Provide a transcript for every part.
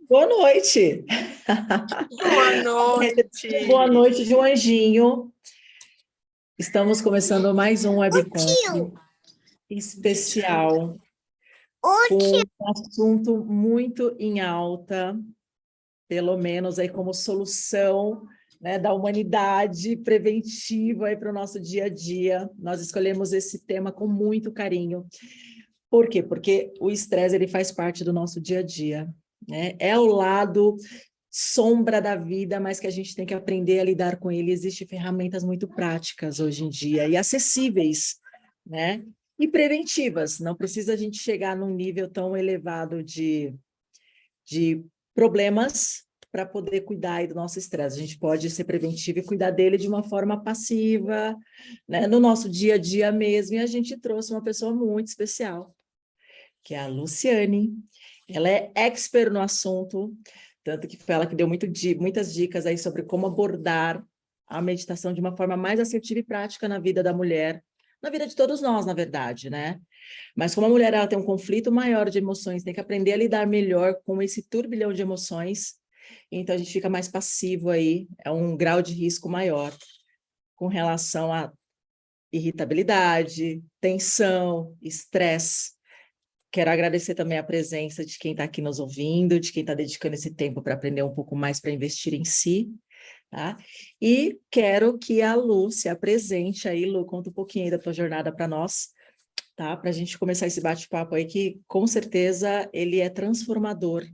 Boa noite. Boa noite. Boa noite de um anjinho. Estamos começando mais um webconf especial com um assunto muito em alta, pelo menos aí como solução, né, da humanidade preventiva aí para o nosso dia a dia. Nós escolhemos esse tema com muito carinho. Por quê? Porque o estresse ele faz parte do nosso dia a dia, né? É o lado sombra da vida, mas que a gente tem que aprender a lidar com ele. Existem ferramentas muito práticas hoje em dia e acessíveis, né? E preventivas. Não precisa a gente chegar num nível tão elevado de problemas para poder cuidar do nosso estresse. A gente pode ser preventivo e cuidar dele de uma forma passiva, né? No nosso dia a dia mesmo. E a gente trouxe uma pessoa muito especial, que é a Luciane. Ela é expert no assunto, tanto que foi ela que deu muitas dicas aí sobre como abordar a meditação de uma forma mais assertiva e prática na vida da mulher, na vida de todos nós, na verdade, né? Mas como a mulher ela tem um conflito maior de emoções, tem que aprender a lidar melhor com esse turbilhão de emoções, então a gente fica mais passivo aí, é um grau de risco maior com relação a irritabilidade, tensão, estresse. Quero agradecer também a presença de quem está aqui nos ouvindo, de quem está dedicando esse tempo para aprender um pouco mais, para investir em si, tá? E quero que a Lu se apresente aí. Lu, conta um pouquinho aí da tua jornada para nós, tá? Para a gente começar esse bate-papo aí, que com certeza ele é transformador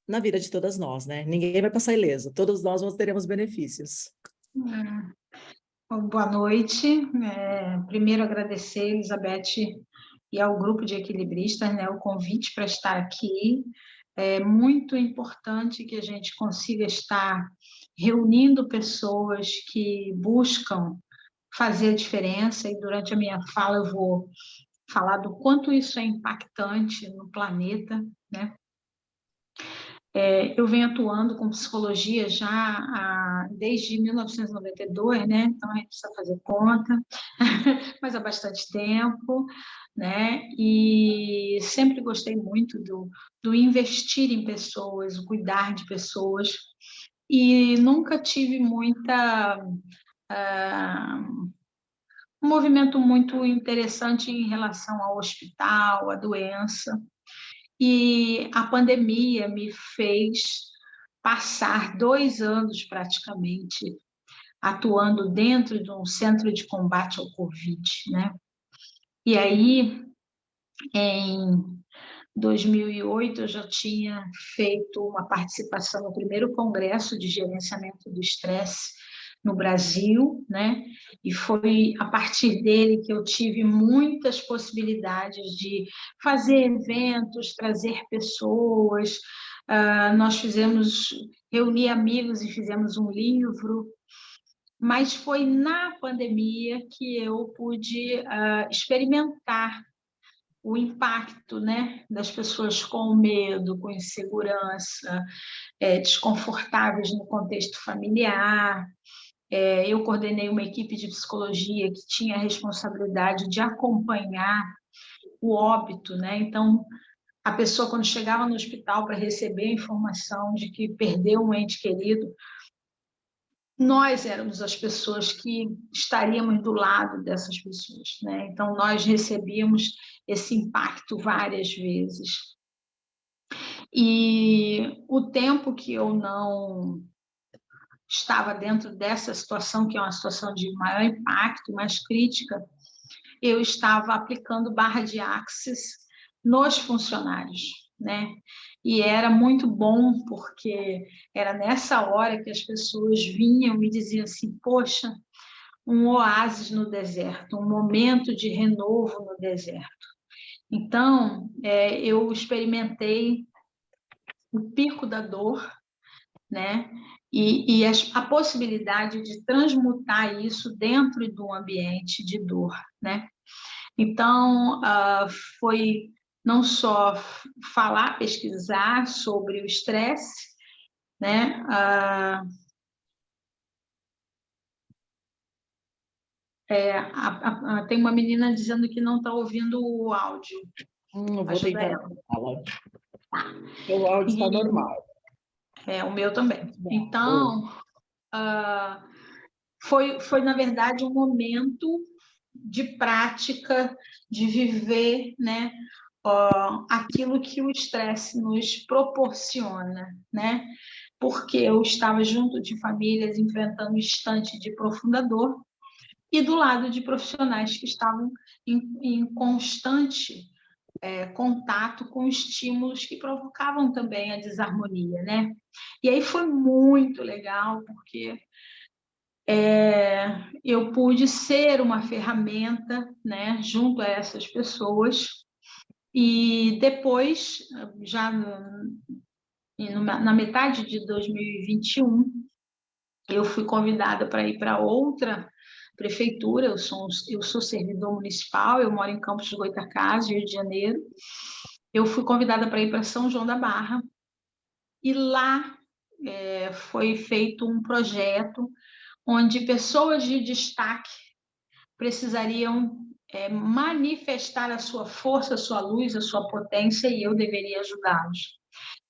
na vida de todas nós, né? Ninguém vai passar ileso, todos nós teremos benefícios. Boa noite. Primeiro agradecer, Elizabeth, e ao grupo de equilibristas, né, o convite para estar aqui. É muito importante que a gente consiga estar reunindo pessoas que buscam fazer a diferença, e durante a minha fala eu vou falar do quanto isso é impactante no planeta, né? Eu venho atuando com psicologia já desde 1992, né? Então a gente precisa fazer conta, mas há bastante tempo, né? E sempre gostei muito do investir em pessoas, o cuidar de pessoas, e nunca tive um movimento muito interessante em relação ao hospital, à doença. E a pandemia me fez passar 2 anos praticamente atuando dentro de um centro de combate ao Covid, né? E aí, em 2008, eu já tinha feito uma participação no primeiro congresso de gerenciamento do estresse no Brasil, né? E foi a partir dele que eu tive muitas possibilidades de fazer eventos, trazer pessoas. Nós reuni amigos e fizemos um livro, mas foi na pandemia que eu pude experimentar o impacto, né, das pessoas com medo, com insegurança, desconfortáveis no contexto familiar. Eu coordenei uma equipe de psicologia que tinha a responsabilidade de acompanhar o óbito, né? Então, a pessoa, quando chegava no hospital para receber a informação de que perdeu um ente querido, nós éramos as pessoas que estaríamos do lado dessas pessoas, né? Então, nós recebíamos esse impacto várias vezes. E o tempo que eu não estava dentro dessa situação, que é uma situação de maior impacto, mais crítica, eu estava aplicando barra de axis nos funcionários, né? E era muito bom, porque era nessa hora que as pessoas vinham e diziam assim, poxa, um oásis no deserto, um momento de renovo no deserto. Então, eu experimentei o pico da dor, né? E a possibilidade de transmutar isso dentro de um ambiente de dor, né? Então, foi não só falar, pesquisar sobre o estresse, né? Tem uma menina dizendo que não está ouvindo o áudio. Eu vou Ajuda tentar ela. fala. O áudio está normal. O meu também. Bom, Então, foi, na verdade, um momento de prática, de viver, né, aquilo que o estresse nos proporciona, né? Porque eu estava junto de famílias enfrentando um instante de profunda dor e do lado de profissionais que estavam em constante contato com estímulos que provocavam também a desarmonia, né? E aí foi muito legal, porque eu pude ser uma ferramenta, né, junto a essas pessoas, e depois, já na metade de 2021, eu fui convidada para ir para outra prefeitura. Eu sou servidor municipal, eu moro em Campos do Goytacazes, Rio de Janeiro. Eu fui convidada para ir para São João da Barra, e lá foi feito um projeto onde pessoas de destaque precisariam manifestar a sua força, a sua luz, a sua potência, e eu deveria ajudá-los.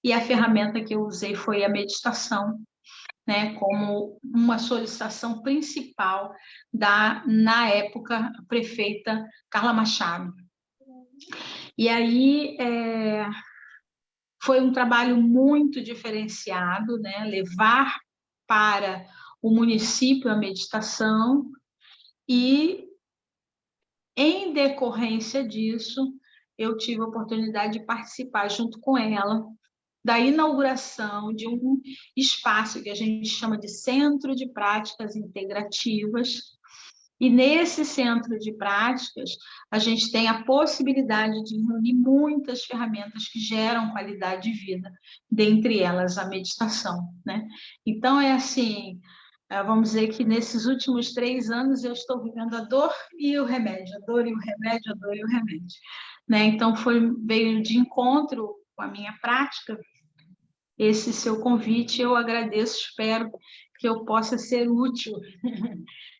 E a ferramenta que eu usei foi a meditação, né, como uma solicitação principal na época, prefeita Carla Machado. E aí foi um trabalho muito diferenciado, né, levar para o município a meditação, e, em decorrência disso, eu tive a oportunidade de participar, junto com ela, da inauguração de um espaço que a gente chama de Centro de Práticas Integrativas. E nesse centro de práticas, a gente tem a possibilidade de reunir muitas ferramentas que geram qualidade de vida, dentre elas a meditação, né? Então, assim, vamos dizer que nesses últimos 3 anos eu estou vivendo a dor e o remédio, a dor e o remédio, a dor e o remédio, né? Então, veio de encontro com a minha prática esse seu convite. Eu agradeço, espero que eu possa ser útil,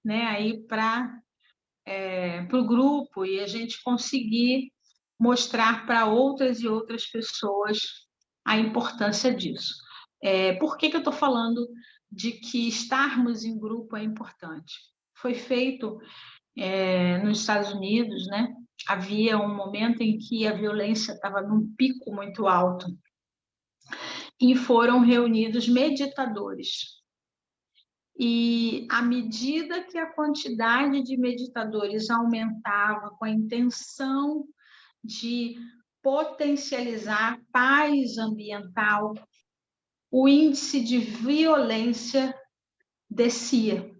né, aí para o grupo, e a gente conseguir mostrar para outras e outras pessoas a importância disso. Por que eu estou falando de que estarmos em grupo é importante? Foi feito nos Estados Unidos, né? Havia um momento em que a violência estava num pico muito alto, e foram reunidos meditadores. E, à medida que a quantidade de meditadores aumentava, com a intenção de potencializar a paz ambiental, o índice de violência descia.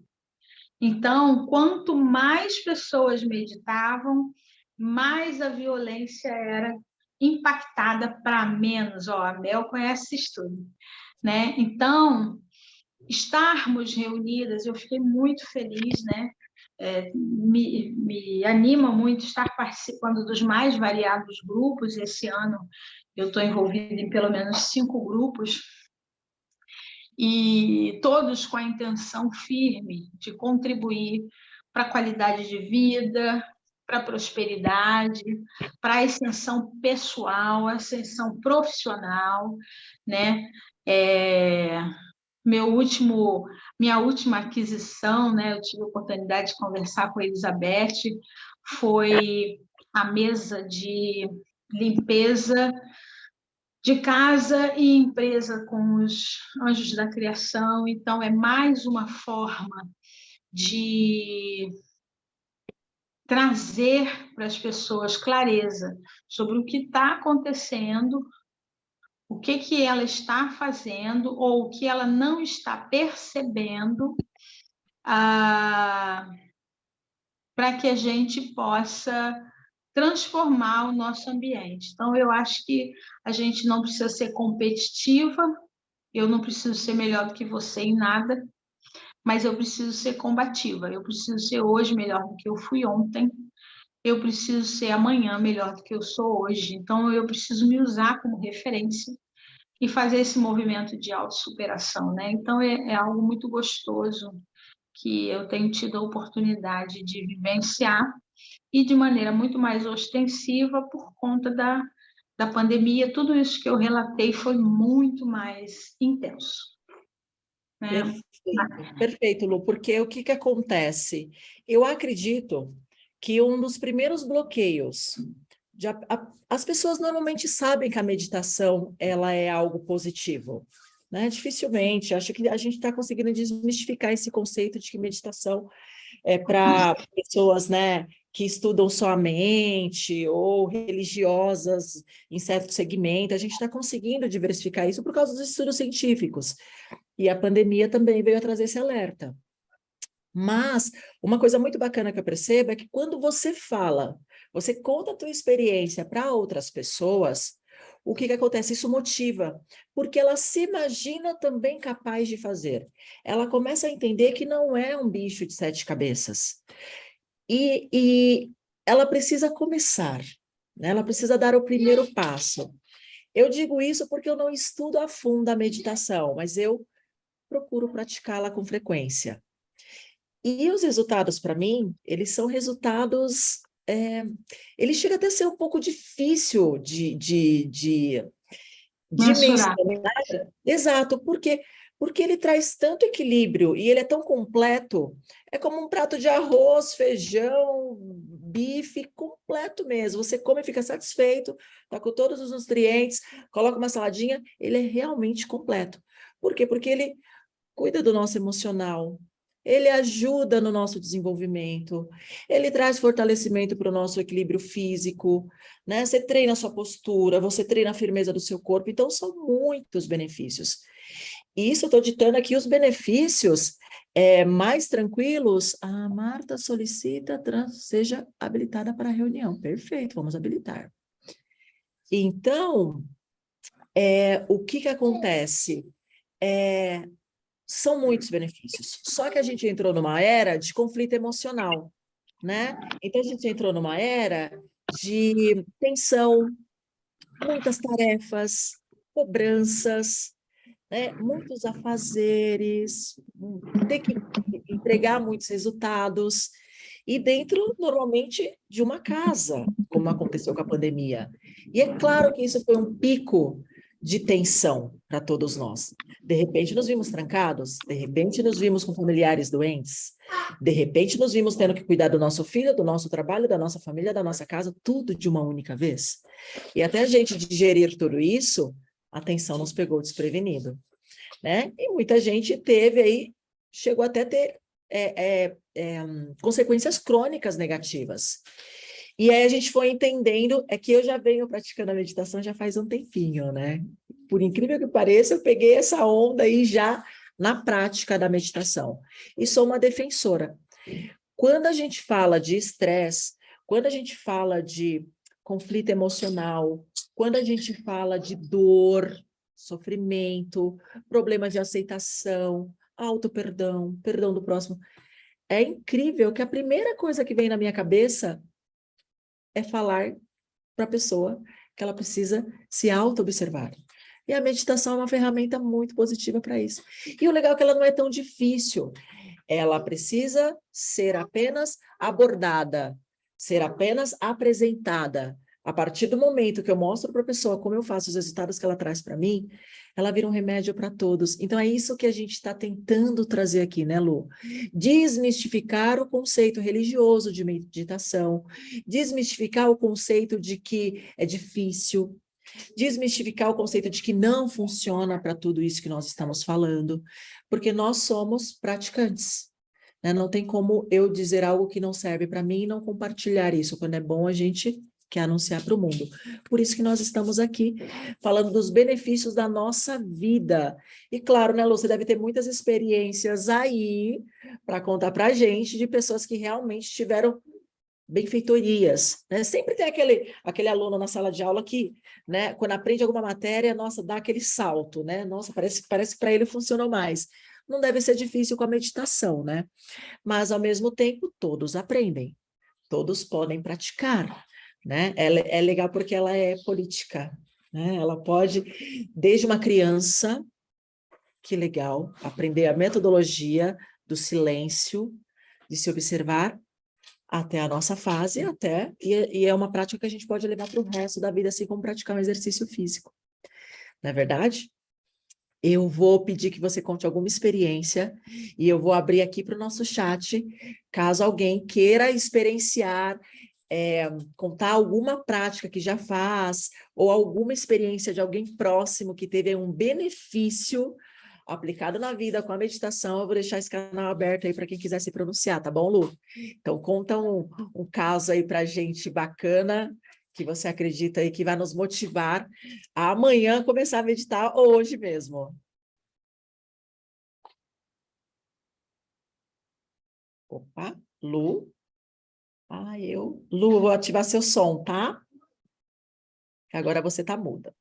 Então, quanto mais pessoas meditavam, mais a violência era impactada para menos. A Mel conhece esse estudo, né? Então, estarmos reunidas, eu fiquei muito feliz, né? Me anima muito estar participando dos mais variados grupos. Esse ano eu estou envolvida em pelo menos 5 grupos, e todos com a intenção firme de contribuir para a qualidade de vida, para a prosperidade, para a ascensão pessoal, a ascensão profissional, né? Minha última aquisição, né? Eu tive a oportunidade de conversar com a Elizabeth, foi a mesa de limpeza de casa e empresa com os anjos da criação. Então, é mais uma forma de trazer para as pessoas clareza sobre o que está acontecendo, o que ela está fazendo ou o que ela não está percebendo, para que a gente possa transformar o nosso ambiente. Então, eu acho que a gente não precisa ser competitiva, eu não preciso ser melhor do que você em nada, mas eu preciso ser combativa. Eu preciso ser hoje melhor do que eu fui ontem, eu preciso ser amanhã melhor do que eu sou hoje. Então, eu preciso me usar como referência e fazer esse movimento de autossuperação, né? Então, é algo muito gostoso que eu tenho tido a oportunidade de vivenciar, e de maneira muito mais ostensiva por conta da pandemia. Tudo isso que eu relatei foi muito mais intenso, né? Perfeito, perfeito, Lu, porque o que que acontece? Eu acredito que um dos primeiros bloqueios, as pessoas normalmente sabem que a meditação ela é algo positivo, né? Dificilmente, acho que a gente está conseguindo desmistificar esse conceito de que meditação é para pessoas, né, que estudam só a mente ou religiosas em certo segmento. A gente está conseguindo diversificar isso por causa dos estudos científicos. E a pandemia também veio a trazer esse alerta. Mas uma coisa muito bacana que eu percebo é que quando você fala, você conta a tua experiência para outras pessoas, o que que acontece? Isso motiva, porque ela se imagina também capaz de fazer. Ela começa a entender que não é um bicho de 7 cabeças. E ela precisa começar, né? Ela precisa dar o primeiro passo. Eu digo isso porque eu não estudo a fundo a meditação, mas eu procuro praticá-la com frequência. E os resultados, para mim, eles são resultados. Ele chega até a ser um pouco difícil de Mensurar. mencionar. Exato, porque ele traz tanto equilíbrio e ele é tão completo. É como um prato de arroz, feijão, bife completo mesmo. Você come e fica satisfeito, está com todos os nutrientes, coloca uma saladinha, ele é realmente completo. Por quê? Porque ele cuida do nosso emocional, ele ajuda no nosso desenvolvimento, ele traz fortalecimento para o nosso equilíbrio físico, né? Você treina a sua postura, você treina a firmeza do seu corpo, então são muitos benefícios. E isso eu estou ditando aqui os benefícios mais tranquilos. A Marta solicita seja habilitada para a reunião. Perfeito, vamos habilitar. Então, o que que acontece? São muitos benefícios. Só que a gente entrou numa era de conflito emocional, né? Então a gente entrou numa era de tensão, muitas tarefas, cobranças, né? Muitos afazeres, ter que entregar muitos resultados. E dentro, normalmente, de uma casa, como aconteceu com a pandemia. E é claro que isso foi um pico de tensão para todos nós. De repente, nos vimos trancados, de repente, nos vimos com familiares doentes, de repente, nos vimos tendo que cuidar do nosso filho, do nosso trabalho, da nossa família, da nossa casa, tudo de uma única vez. E até a gente digerir tudo isso, a tensão nos pegou desprevenido, né? E muita gente teve aí, chegou até a ter consequências crônicas negativas. E aí a gente foi entendendo, é que eu já venho praticando a meditação já faz um tempinho, né? Por incrível que pareça, eu peguei essa onda aí já na prática da meditação. E sou uma defensora. Quando a gente fala de estresse, quando a gente fala de conflito emocional, quando a gente fala de dor, sofrimento, problemas de aceitação, auto-perdão, perdão do próximo, é incrível que a primeira coisa que vem na minha cabeça é falar para a pessoa que ela precisa se auto-observar. E a meditação é uma ferramenta muito positiva para isso. E o legal é que ela não é tão difícil. Ela precisa ser apenas abordada, ser apenas apresentada. A partir do momento que eu mostro para a pessoa como eu faço os resultados que ela traz para mim, ela vira um remédio para todos. Então, é isso que a gente está tentando trazer aqui, né, Lu? Desmistificar o conceito religioso de meditação, desmistificar o conceito de que é difícil, desmistificar o conceito de que não funciona para tudo isso que nós estamos falando, porque nós somos praticantes, né? Não tem como eu dizer algo que não serve para mim e não compartilhar isso. Quando é bom, a gente quer anunciar para o mundo. Por isso que nós estamos aqui, falando dos benefícios da nossa vida. E claro, né, Lu, você deve ter muitas experiências aí para contar para a gente de pessoas que realmente tiveram benfeitorias, né? Sempre tem aquele aluno na sala de aula que, né, quando aprende alguma matéria, nossa, dá aquele salto, né? Nossa, parece que para ele funcionou mais. Não deve ser difícil com a meditação, né? Mas, ao mesmo tempo, todos aprendem, todos podem praticar, né? Ela é legal porque ela é política, né? Ela pode, desde uma criança, que legal, aprender a metodologia do silêncio, de se observar, até a nossa fase, e é uma prática que a gente pode levar para o resto da vida, assim como praticar um exercício físico. Não é verdade? Eu vou pedir que você conte alguma experiência e eu vou abrir aqui para o nosso chat, caso alguém queira experienciar, contar alguma prática que já faz ou alguma experiência de alguém próximo que teve um benefício aplicado na vida com a meditação. Eu vou deixar esse canal aberto aí para quem quiser se pronunciar, tá bom, Lu? Então, conta um caso aí para a gente bacana, que você acredita aí que vai nos motivar a amanhã começar a meditar ou hoje mesmo. Opa, Lu. Lu, eu vou ativar seu som, tá? Agora você tá muda.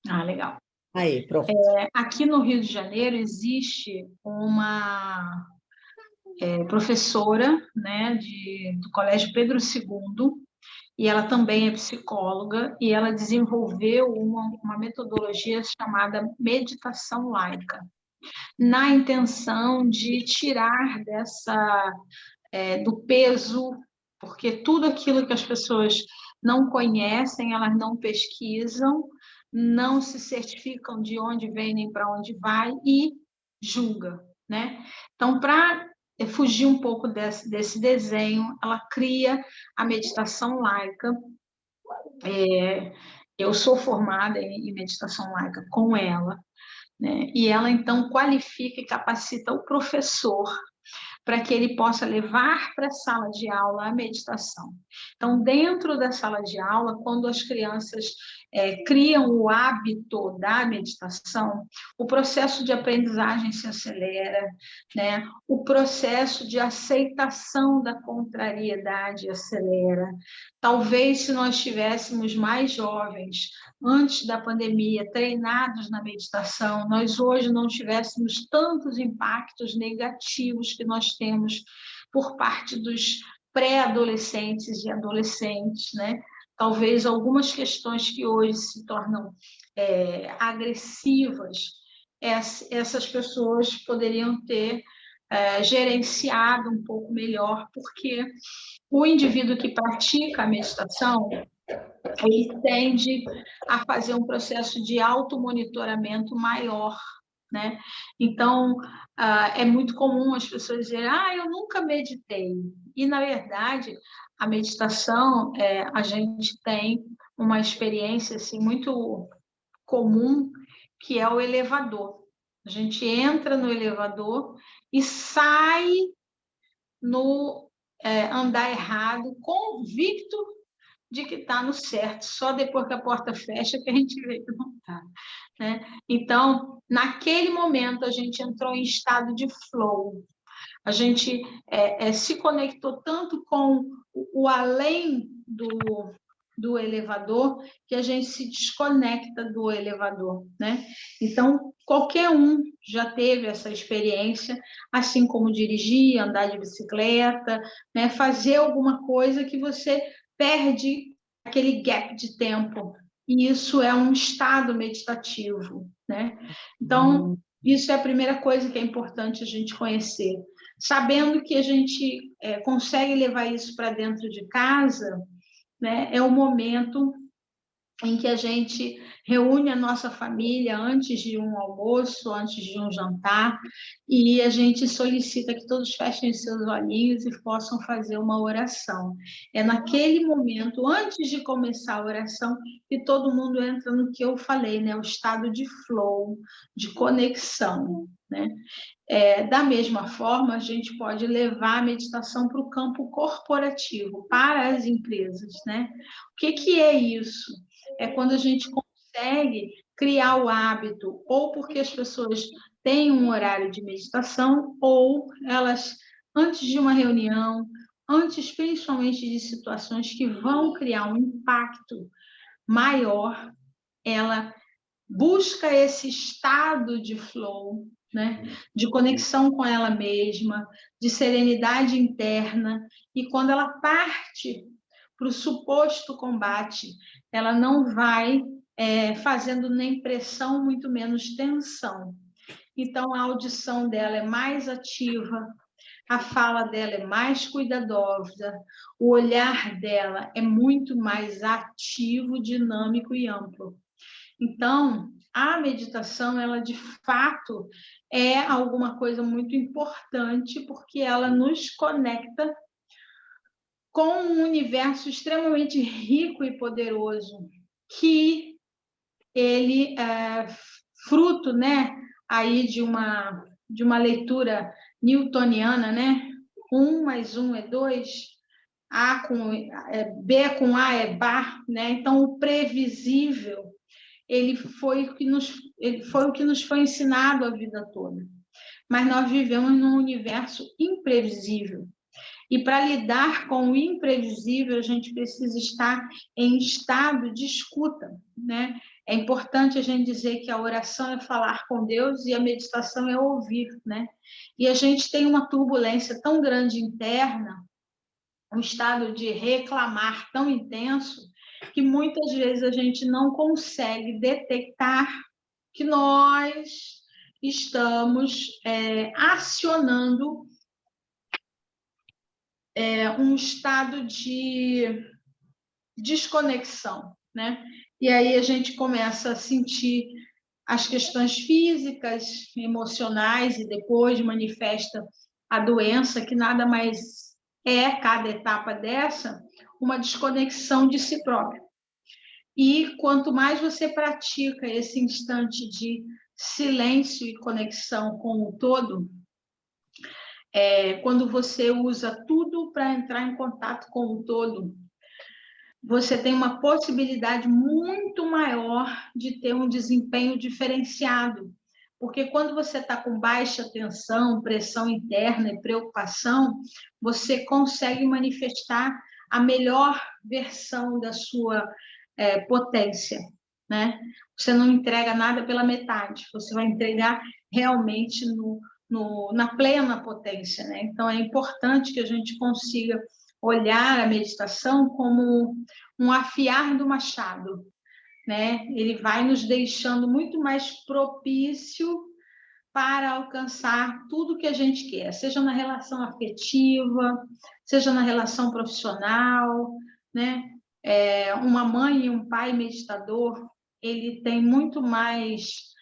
Ah, legal. Aí, pronto. Aqui no Rio de Janeiro existe uma professora, né, do Colégio Pedro II, e ela também é psicóloga, e ela desenvolveu uma metodologia chamada meditação laica, na intenção de tirar do peso, porque tudo aquilo que as pessoas não conhecem, elas não pesquisam, não se certificam de onde vem nem para onde vai e julga, né? Então, para fugir um pouco desse desenho, ela cria a meditação laica. Eu sou formada em meditação laica com ela, né? E ela, então, qualifica e capacita o professor para que ele possa levar para a sala de aula a meditação. Então, dentro da sala de aula, quando as crianças criam o hábito da meditação, o processo de aprendizagem se acelera, né? O processo de aceitação da contrariedade acelera. Talvez, se nós tivéssemos mais jovens antes da pandemia, treinados na meditação, nós hoje não tivéssemos tantos impactos negativos que nós temos por parte dos pré-adolescentes e adolescentes, né? Talvez algumas questões que hoje se tornam agressivas, essas pessoas poderiam ter gerenciado um pouco melhor, porque o indivíduo que pratica a meditação, ele tende a fazer um processo de automonitoramento maior, né? Então, é muito comum as pessoas dizerem, eu nunca meditei. E, na verdade, a meditação, a gente tem uma experiência assim, muito comum, que é o elevador. A gente entra no elevador e sai no andar errado, convicto de que está no certo, só depois que a porta fecha que a gente vê que não está, né? Então, naquele momento, a gente entrou em estado de flow, a gente se conectou tanto com o além do elevador, que a gente se desconecta do elevador, né? Então, qualquer um já teve essa experiência, assim como dirigir, andar de bicicleta, né? Fazer alguma coisa que você perde aquele gap de tempo. E isso é um estado meditativo, né? Então, isso é a primeira coisa que é importante a gente conhecer. Sabendo que a gente consegue levar isso para dentro de casa, né? É o momento em que a gente reúne a nossa família antes de um almoço, antes de um jantar, e a gente solicita que todos fechem seus olhinhos e possam fazer uma oração. É naquele momento, antes de começar a oração, que todo mundo entra no que eu falei, né? O estado de flow, de conexão, né? Da mesma forma, a gente pode levar a meditação para o campo corporativo, para as empresas, né? O que é isso? É quando a gente consegue criar o hábito, ou porque as pessoas têm um horário de meditação, ou elas, antes de uma reunião, antes principalmente de situações que vão criar um impacto maior, ela busca esse estado de flow, né? De conexão com ela mesma, de serenidade interna, e quando ela parte para o suposto combate, ela não vai fazendo nem pressão, muito menos tensão. Então, a audição dela é mais ativa, a fala dela é mais cuidadosa, o olhar dela é muito mais ativo, dinâmico e amplo. Então, a meditação, ela de fato é alguma coisa muito importante, porque ela nos conecta com um universo extremamente rico e poderoso, que ele é fruto, né, aí de uma leitura newtoniana, né? 1 mais 1 é 2, B com A é bar, né? Então, o previsível, ele foi o que nos foi ensinado a vida toda. Mas nós vivemos num universo imprevisível. E para lidar com o imprevisível, a gente precisa estar em estado de escuta, né? É importante a gente dizer que a oração é falar com Deus e a meditação é ouvir, né? E a gente tem uma turbulência tão grande interna, um estado de reclamar tão intenso, que muitas vezes a gente não consegue detectar que nós estamos acionando um estado de desconexão, né? E aí a gente começa a sentir as questões físicas, emocionais, e depois manifesta a doença, que nada mais é, cada etapa dessa, uma desconexão de si próprio. E quanto mais você pratica esse instante de silêncio e conexão com o todo, quando você usa tudo para entrar em contato com o todo, você tem uma possibilidade muito maior de ter um desempenho diferenciado. Porque quando você está com baixa tensão, pressão interna e preocupação, você consegue manifestar a melhor versão da sua potência, né? Você não entrega nada pela metade, você vai entregar realmente na plena potência, né? Então, é importante que a gente consiga olhar a meditação como um afiar do machado, né? Ele vai nos deixando muito mais propício para alcançar tudo que a gente quer, seja na relação afetiva, seja na relação profissional, né? Uma mãe e um pai meditador, ele tem muito mais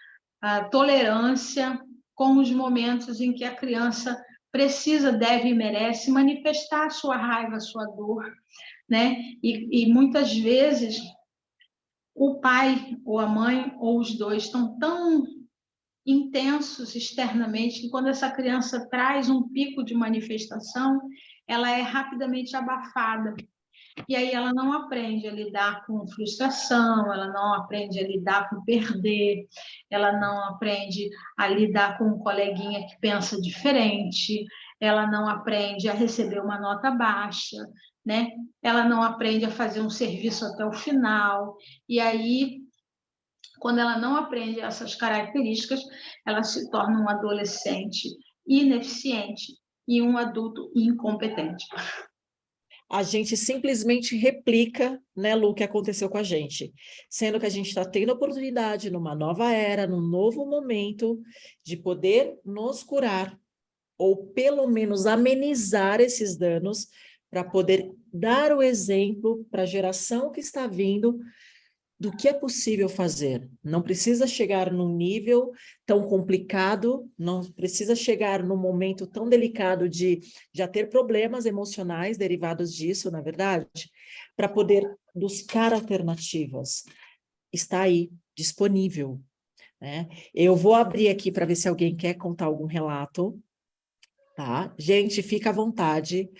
tolerância com os momentos em que a criança precisa, deve e merece manifestar a sua raiva, a sua dor, né? E muitas vezes o pai ou a mãe ou os dois estão tão intensos externamente que quando essa criança traz um pico de manifestação, ela é rapidamente abafada. E aí ela não aprende a lidar com frustração, ela não aprende a lidar com perder, ela não aprende a lidar com um coleguinha que pensa diferente, ela não aprende a receber uma nota baixa, né? Ela não aprende a fazer um serviço até o final. E aí, quando ela não aprende essas características, ela se torna um adolescente ineficiente e um adulto incompetente. A gente simplesmente replica, né, Lu, o que aconteceu com a gente. Sendo que a gente está tendo oportunidade numa nova era, num novo momento, de poder nos curar, ou pelo menos amenizar esses danos, para poder dar o exemplo para a geração que está vindo do que é possível fazer. Não precisa chegar num nível tão complicado, não precisa chegar num momento tão delicado de já ter problemas emocionais derivados disso, na verdade, para poder buscar alternativas. Está aí, disponível, né? Eu vou abrir aqui para ver se alguém quer contar algum relato, tá? Gente, fica à vontade.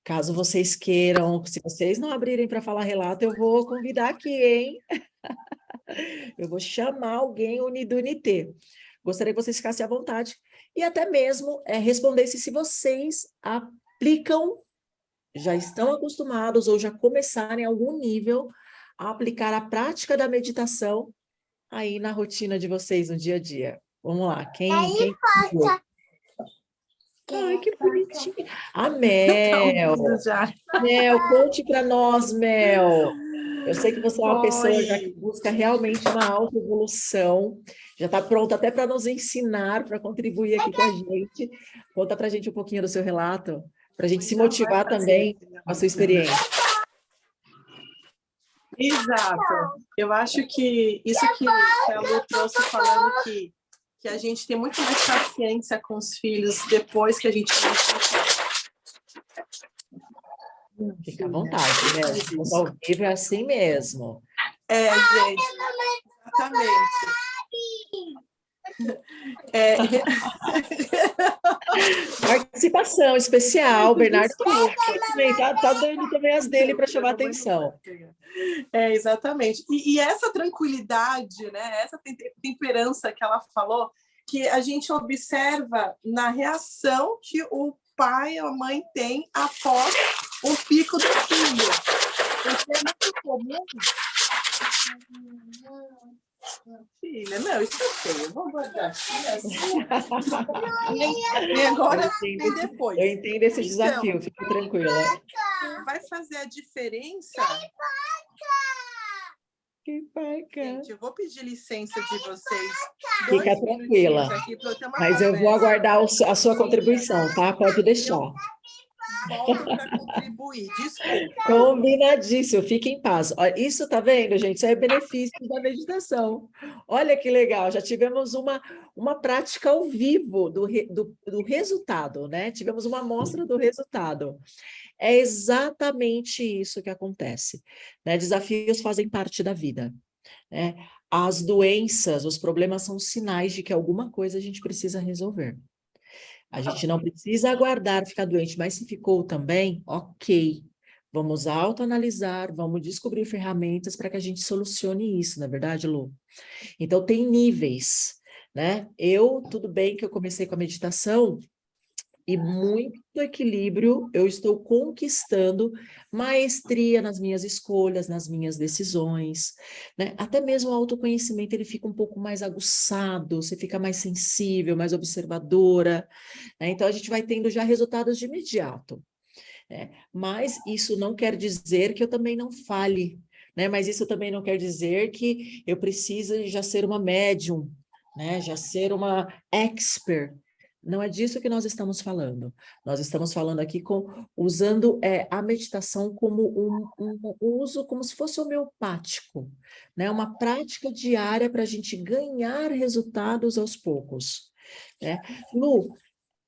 Caso vocês queiram, se vocês não abrirem para falar relato, eu vou convidar aqui, hein? Eu vou chamar alguém Unidunité. Gostaria que vocês ficassem à vontade e até mesmo respondessem se vocês aplicam, já estão acostumados ou já começaram em algum nível a aplicar a prática da meditação aí na rotina de vocês no dia a dia. Vamos lá, quem Ai, que bonitinho. A Mel. Tá já. Mel, conte para nós, Mel. Eu sei que você é uma pessoa já que Oi. busca realmente uma autoevolução, já está pronta até para nos ensinar, para contribuir aqui com a gente. Conta para a gente um pouquinho do seu relato, para a gente se Já vai motivar fazer, também filha. com a sua experiência. Exato. Eu acho que isso que a Lu trouxe falando que a gente tem muito mais paciência com os filhos depois que a gente Fica à vontade, né? Estamos ao vivo, é assim mesmo. gente, exatamente. Participação especial, Bernardo também tá dando também as dele para chamar atenção. Exatamente. E essa tranquilidade, né? Essa temperança que ela falou, que a gente observa na reação que o pai ou a mãe tem após o pico do filho. Porque é muito comum. Filha, não, isso é feio. Eu vou guardar aqui assim. E agora e depois. Eu entendo esse desafio, fica tranquila. Vai fazer a diferença. Que paca. Gente, eu vou pedir licença de vocês. Fica tranquila. Mas eu vou aguardar a sua contribuição, tá? Pode deixar. Volto para contribuir, desculpa. Combinadíssimo, fique em paz. Olha, isso tá vendo, gente? Isso é benefício da meditação. Olha que legal, já tivemos uma prática ao vivo do resultado, né? Tivemos uma amostra do resultado. É exatamente isso que acontece, né? Desafios fazem parte da vida, né? As doenças, os problemas são sinais de que alguma coisa a gente precisa resolver. A gente não precisa aguardar ficar doente, mas se ficou também, ok. Vamos autoanalisar, vamos descobrir ferramentas para que a gente solucione isso, não é verdade, Lu? Então, tem níveis, né? Tudo bem que eu comecei com a meditação, e muito equilíbrio, eu estou conquistando maestria nas minhas escolhas, nas minhas decisões, né? Até mesmo o autoconhecimento, ele fica um pouco mais aguçado, você fica mais sensível, mais observadora, né? Então, a gente vai tendo já resultados de imediato, né? Mas isso não quer dizer que eu também não fale, né? Mas isso também não quer dizer que eu precise já ser uma médium, né? Já ser uma expert. Não é disso que nós estamos falando. Nós estamos falando aqui usando a meditação como um uso, como se fosse homeopático, né? Uma prática diária para a gente ganhar resultados aos poucos, né? Lu,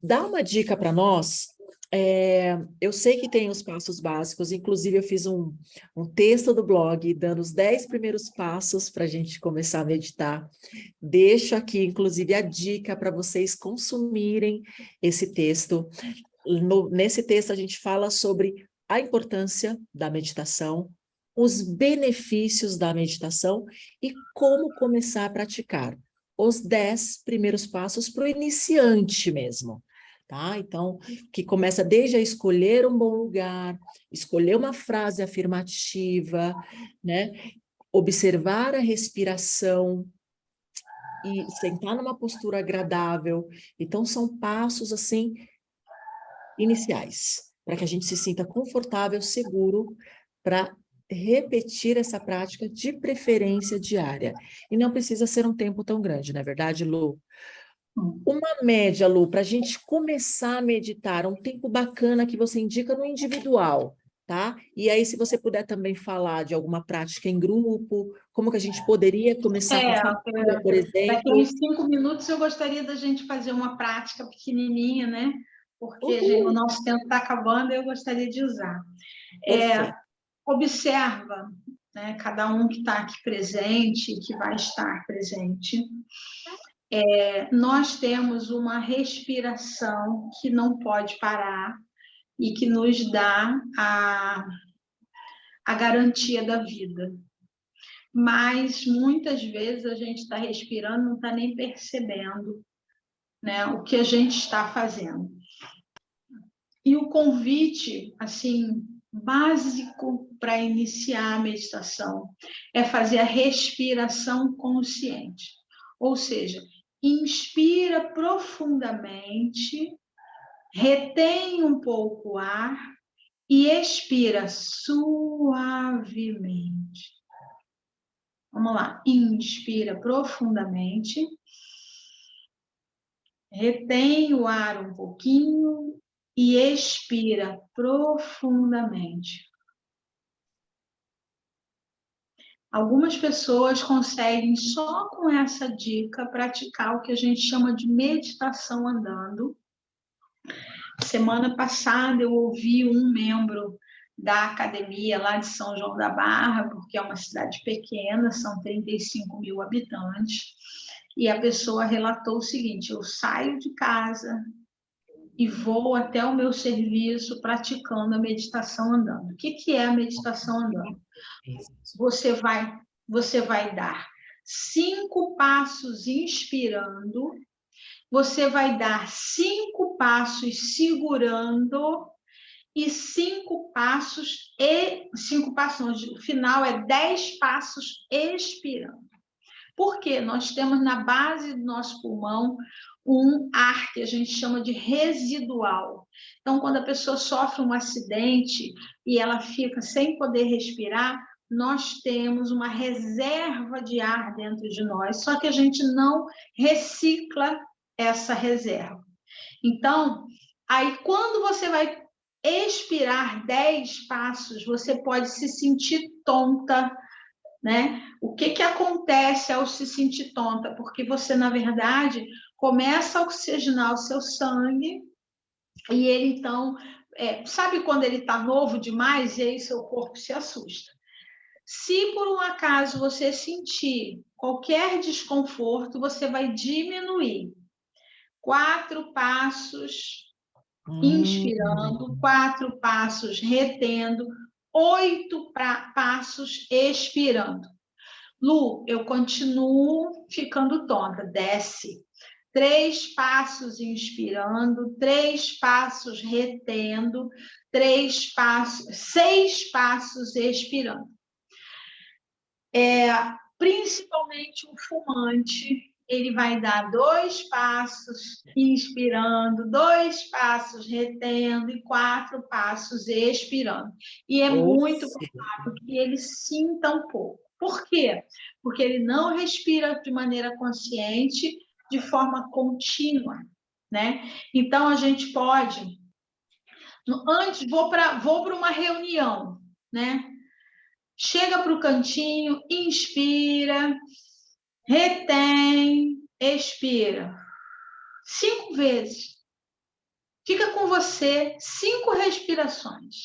dá uma dica para nós. Eu sei que tem os passos básicos, inclusive eu fiz um texto do blog dando os 10 primeiros passos para a gente começar a meditar. Deixo aqui, inclusive, a dica para vocês consumirem esse texto. Nesse texto, a gente fala sobre a importância da meditação, os benefícios da meditação e como começar a praticar. Os 10 primeiros passos para o iniciante mesmo. Tá? Então, que começa desde a escolher um bom lugar, escolher uma frase afirmativa, né? Observar a respiração, e sentar numa postura agradável. Então, são passos, assim, iniciais, para que a gente se sinta confortável, seguro, para repetir essa prática, de preferência diária. E não precisa ser um tempo tão grande, não é verdade, Lu? Uma média, Lu, para a gente começar a meditar, um tempo bacana que você indica no individual, tá? E aí, se você puder também falar de alguma prática em grupo, como que a gente poderia começar com a família, por Daqui exemplo? uns 5 minutos eu gostaria da gente fazer uma prática pequenininha, né? Porque o nosso tempo está acabando e eu gostaria de usar. Observa, né, cada um que está aqui presente, que vai estar presente. Nós temos uma respiração que não pode parar e que nos dá a garantia da vida. Mas muitas vezes a gente está respirando, não está nem percebendo, né, o que a gente está fazendo. E o convite, assim, básico para iniciar a meditação é fazer a respiração consciente. Ou seja, inspira profundamente, retém um pouco o ar e expira suavemente. Vamos lá. Inspira profundamente. Retém o ar um pouquinho e expira profundamente. Algumas pessoas conseguem, só com essa dica, praticar o que a gente chama de meditação andando. Semana passada eu ouvi um membro da academia lá de São João da Barra, porque é uma cidade pequena, são 35 mil habitantes, e a pessoa relatou o seguinte: eu saio de casa e vou até o meu serviço praticando a meditação andando. O que é a meditação andando? Você vai dar 5 passos inspirando, você vai dar 5 passos segurando e 5 passos, o final é 10 passos expirando. Por quê? Nós temos na base do nosso pulmão um ar que a gente chama de residual. Então, quando a pessoa sofre um acidente e ela fica sem poder respirar, nós temos uma reserva de ar dentro de nós, só que a gente não recicla essa reserva. Então, aí quando você vai expirar 10 passos, você pode se sentir tonta, né? O que acontece ao se sentir tonta? Porque você, na verdade, começa a oxigenar o seu sangue e ele, então, sabe quando ele está novo demais e aí seu corpo se assusta? Se por um acaso você sentir qualquer desconforto, você vai diminuir 4 passos inspirando, 4 passos retendo, 8 passos expirando. Lu, eu continuo ficando tonta. Desce. 3 passos inspirando, 3 passos retendo, 6 passos expirando. Principalmente o fumante, ele vai dar 2 passos inspirando, 2 passos retendo e 4 passos expirando. E é muito provável que ele sinta um pouco. Por quê? Porque ele não respira de maneira consciente, de forma contínua, né? Então, a gente pode... Antes, vou para uma reunião, né? Chega para o cantinho, inspira, retém, expira. 5 vezes. Fica com você 5 respirações.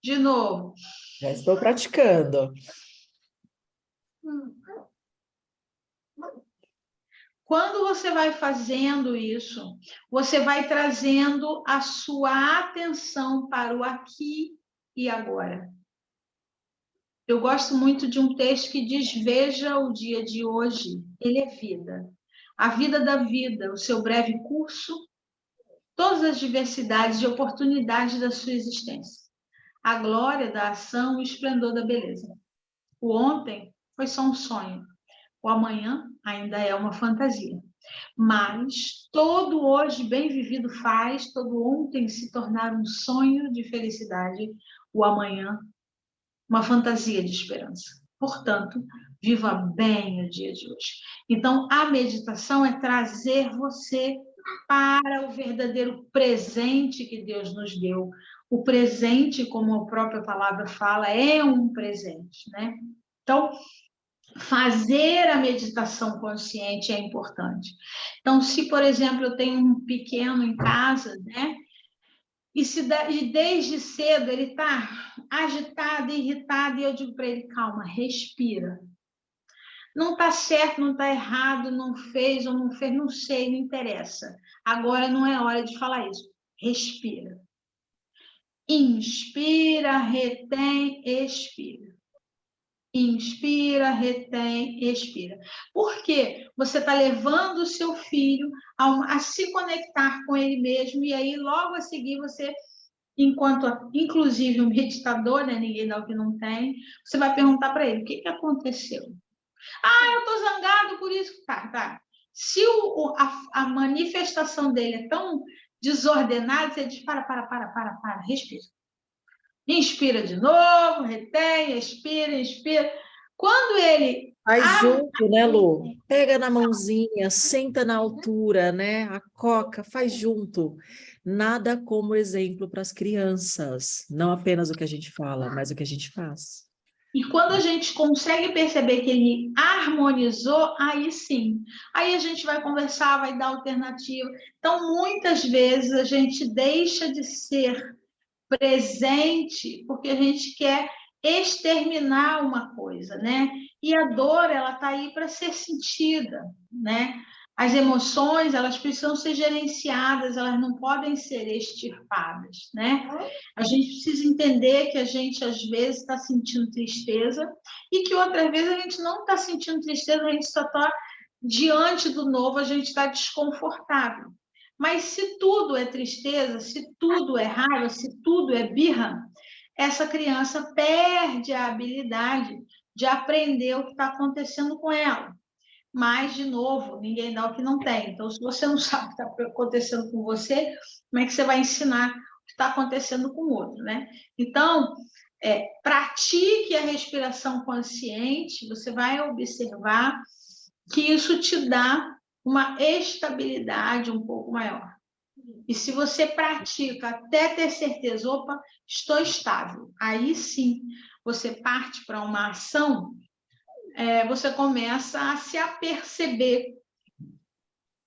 De novo. Já estou praticando. Quando você vai fazendo isso, você vai trazendo a sua atenção para o aqui e agora. Eu gosto muito de um texto que diz: veja o dia de hoje, ele é vida. A vida da vida, o seu breve curso, todas as diversidades e oportunidades da sua existência. A glória da ação e o esplendor da beleza. O ontem foi só um sonho. O amanhã ainda é uma fantasia. Mas todo hoje bem vivido faz todo ontem se tornar um sonho de felicidade, o amanhã uma fantasia de esperança. Portanto, viva bem o dia de hoje. Então, a meditação é trazer você para o verdadeiro presente que Deus nos deu. O presente, como a própria palavra fala, é um presente, né? Então, fazer a meditação consciente é importante. Então, se, por exemplo, eu tenho um pequeno em casa, né? E desde cedo ele está agitado, irritado, e eu digo para ele: calma, respira. Não está certo, não está errado, não fez ou não fez, não sei, não interessa. Agora não é hora de falar isso. Respira. Inspira, retém, expira. Inspira, retém, expira. Por quê? Você está levando o seu filho a se conectar com ele mesmo, e aí logo a seguir você, enquanto, inclusive, um meditador, né? Ninguém dá o que não tem, você vai perguntar para ele: o que aconteceu? Eu estou zangado por isso. Tá. Se a manifestação dele é desordenado, você diz, para, respira. Inspira de novo, retém, expira. Quando ele... Faz junto, né, Lu? Pega na mãozinha, senta na altura, né? A coca, faz junto. Nada como exemplo para as crianças. Não apenas o que a gente fala, mas o que a gente faz. E quando a gente consegue perceber que ele harmonizou, aí sim. Aí a gente vai conversar, vai dar alternativa. Então, muitas vezes a gente deixa de ser presente porque a gente quer exterminar uma coisa, né? E a dor, ela está aí para ser sentida, né? As emoções, elas precisam ser gerenciadas, elas não podem ser extirpadas, né? A gente precisa entender que a gente, às vezes, está sentindo tristeza e que outras vezes a gente não está sentindo tristeza, a gente só está diante do novo, a gente está desconfortável. Mas se tudo é tristeza, se tudo é raiva, se tudo é birra, essa criança perde a habilidade de aprender o que está acontecendo com ela. Mas, de novo, ninguém dá o que não tem. Então, se você não sabe o que está acontecendo com você, como é que você vai ensinar o que está acontecendo com o outro, né? Então, pratique a respiração consciente, você vai observar que isso te dá uma estabilidade um pouco maior. E se você pratica até ter certeza, opa, estou estável, aí sim você parte para uma ação, você começa a se aperceber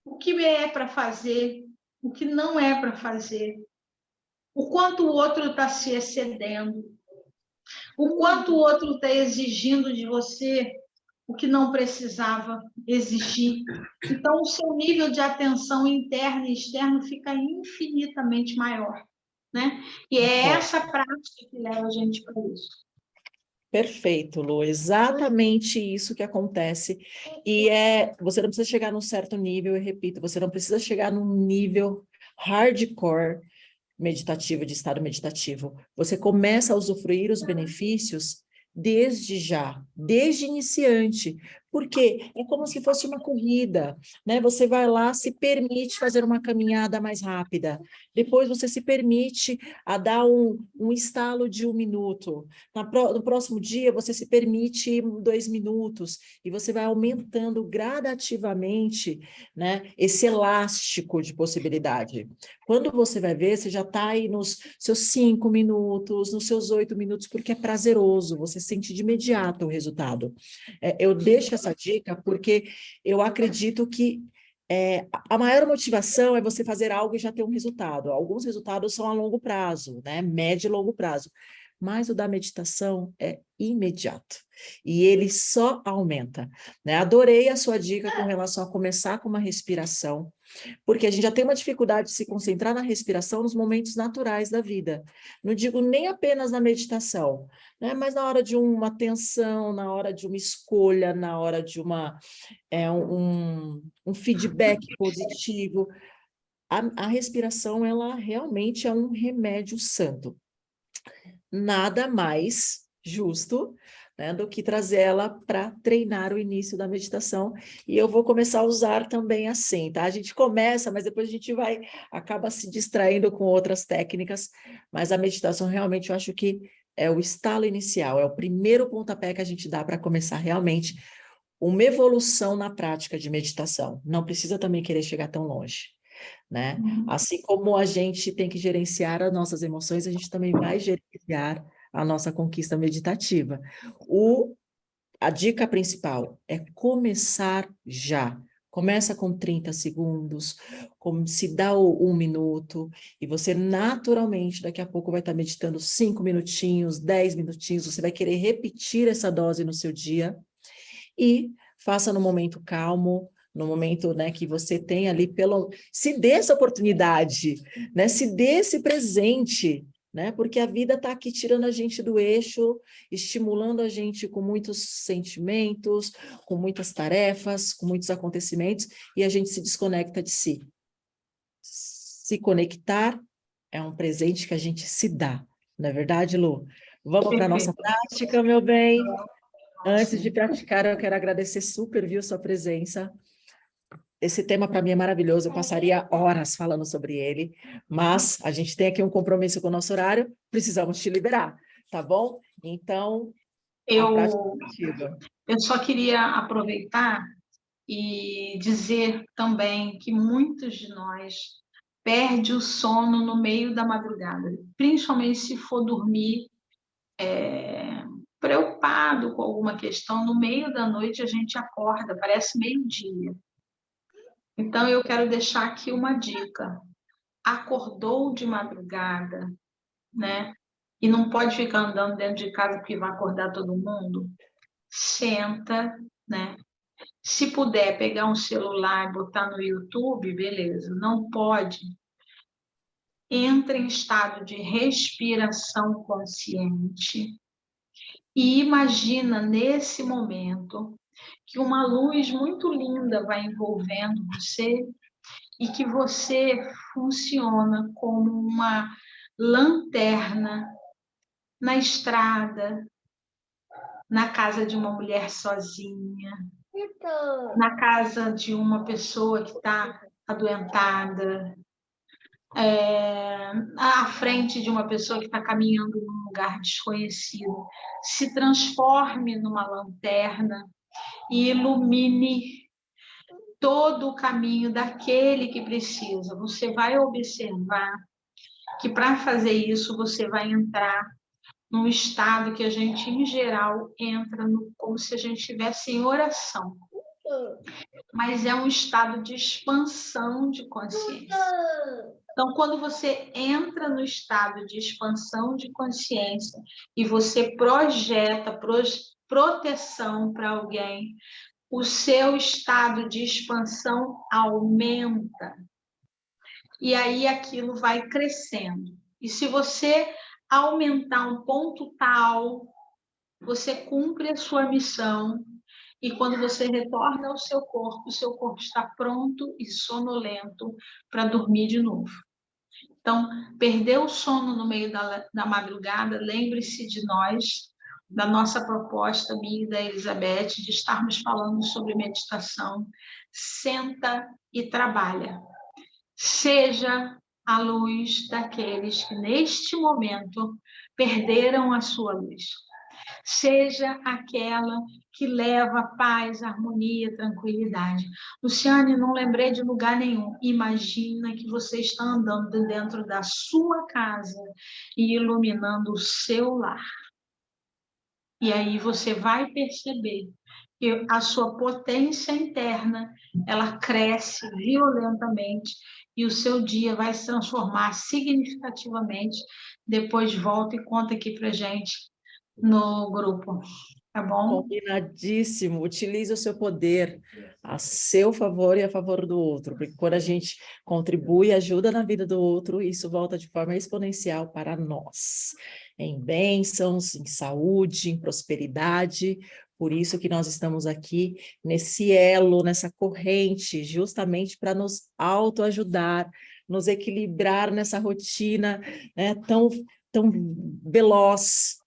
o que é para fazer, o que não é para fazer, o quanto o outro está se excedendo, o quanto o outro está exigindo de você o que não precisava exigir. Então, o seu nível de atenção interna e externa fica infinitamente maior, né? E é essa prática que leva a gente para isso. Perfeito, Lu, exatamente isso que acontece. E você não precisa chegar num certo nível, eu repito, você não precisa chegar num nível hardcore meditativo, de estado meditativo. Você começa a usufruir os benefícios desde já, desde iniciante, porque é como se fosse uma corrida, né? Você vai lá, se permite fazer uma caminhada mais rápida, depois você se permite a dar um estalo de 1 minuto, no próximo dia você se permite 2 minutos, e você vai aumentando gradativamente, né, esse elástico de possibilidade. Quando você vai ver, você já está aí nos seus 5 minutos, nos seus 8 minutos, porque é prazeroso, você sente de imediato o resultado. Eu deixo essa dica porque eu acredito que a maior motivação é você fazer algo e já ter um resultado. Alguns resultados são a longo prazo, né? Médio e longo prazo. Mas o da meditação é imediato. E ele só aumenta, né? Adorei a sua dica com relação a começar com uma respiração, porque a gente já tem uma dificuldade de se concentrar na respiração nos momentos naturais da vida. Não digo nem apenas na meditação, né? Mas na hora de uma tensão, na hora de uma escolha, na hora de um feedback positivo. A respiração, ela realmente é um remédio santo. Nada mais justo, né, do que trazer ela para treinar o início da meditação, e eu vou começar a usar também assim, tá? A gente começa, mas depois a gente acaba se distraindo com outras técnicas, mas a meditação realmente eu acho que é o estalo inicial, é o primeiro pontapé que a gente dá para começar realmente uma evolução na prática de meditação. Não precisa também querer chegar tão longe, né? Assim como a gente tem que gerenciar as nossas emoções, a gente também vai gerenciar a nossa conquista meditativa. A dica principal é começar já. Começa com 30 segundos, se dá 1 minuto, e você naturalmente daqui a pouco vai estar meditando 5 minutinhos, 10 minutinhos, você vai querer repetir essa dose no seu dia, e faça no momento calmo, no momento, né, que você tem ali, se dê essa oportunidade, né, se dê esse presente, né, porque a vida está aqui tirando a gente do eixo, estimulando a gente com muitos sentimentos, com muitas tarefas, com muitos acontecimentos, e a gente se desconecta de si. Se conectar é um presente que a gente se dá, não é verdade, Lu? Vamos para a nossa prática, meu bem? Antes de praticar, eu quero agradecer super, viu, sua presença. esse tema para mim é maravilhoso, eu passaria horas falando sobre ele, mas a gente tem aqui um compromisso com o nosso horário, precisamos te liberar, tá bom? Então, a prática é contigo. Eu só queria aproveitar e dizer também que muitos de nós perdem o sono no meio da madrugada, principalmente se for dormir preocupado com alguma questão, no meio da noite a gente acorda, parece meio-dia. Então, eu quero deixar aqui uma dica. Acordou de madrugada, né? E não pode ficar andando dentro de casa porque vai acordar todo mundo. Senta, né? Se puder pegar um celular e botar no YouTube, beleza. Não pode. Entra em estado de respiração consciente e imagina nesse momento que uma luz muito linda vai envolvendo você e que você funciona como uma lanterna na estrada, na casa de uma mulher sozinha, na casa de uma pessoa que está adoentada, à frente de uma pessoa que está caminhando num lugar desconhecido. Se transforme numa lanterna e ilumine todo o caminho daquele que precisa. Você vai observar que para fazer isso você vai entrar num estado que a gente, em geral, entra como se a gente estivesse em oração. Mas é um estado de expansão de consciência. Então, quando você entra no estado de expansão de consciência e você projeta proteção para alguém, o seu estado de expansão aumenta. E aí aquilo vai crescendo. E se você aumentar um ponto tal, você cumpre a sua missão. E quando você retorna ao seu corpo, o seu corpo está pronto e sonolento para dormir de novo. Então, perdeu o sono no meio da madrugada, lembre-se de nós, da nossa proposta, minha e da Elizabeth, de estarmos falando sobre meditação. Senta e trabalha. Seja a luz daqueles que, neste momento, perderam a sua luz. Seja aquela que leva paz, harmonia, tranquilidade. Luciane, não lembrei de lugar nenhum. Imagina que você está andando dentro da sua casa e iluminando o seu lar. E aí você vai perceber que a sua potência interna, ela cresce violentamente e o seu dia vai se transformar significativamente. Depois volta e conta aqui pra gente no grupo, tá bom? Combinadíssimo. Utilize o seu poder a seu favor e a favor do outro, porque quando a gente contribui e ajuda na vida do outro, isso volta de forma exponencial para nós, em bênçãos, em saúde, em prosperidade. Por isso que nós estamos aqui nesse elo, nessa corrente, justamente para nos autoajudar, nos equilibrar nessa rotina, né, tão veloz,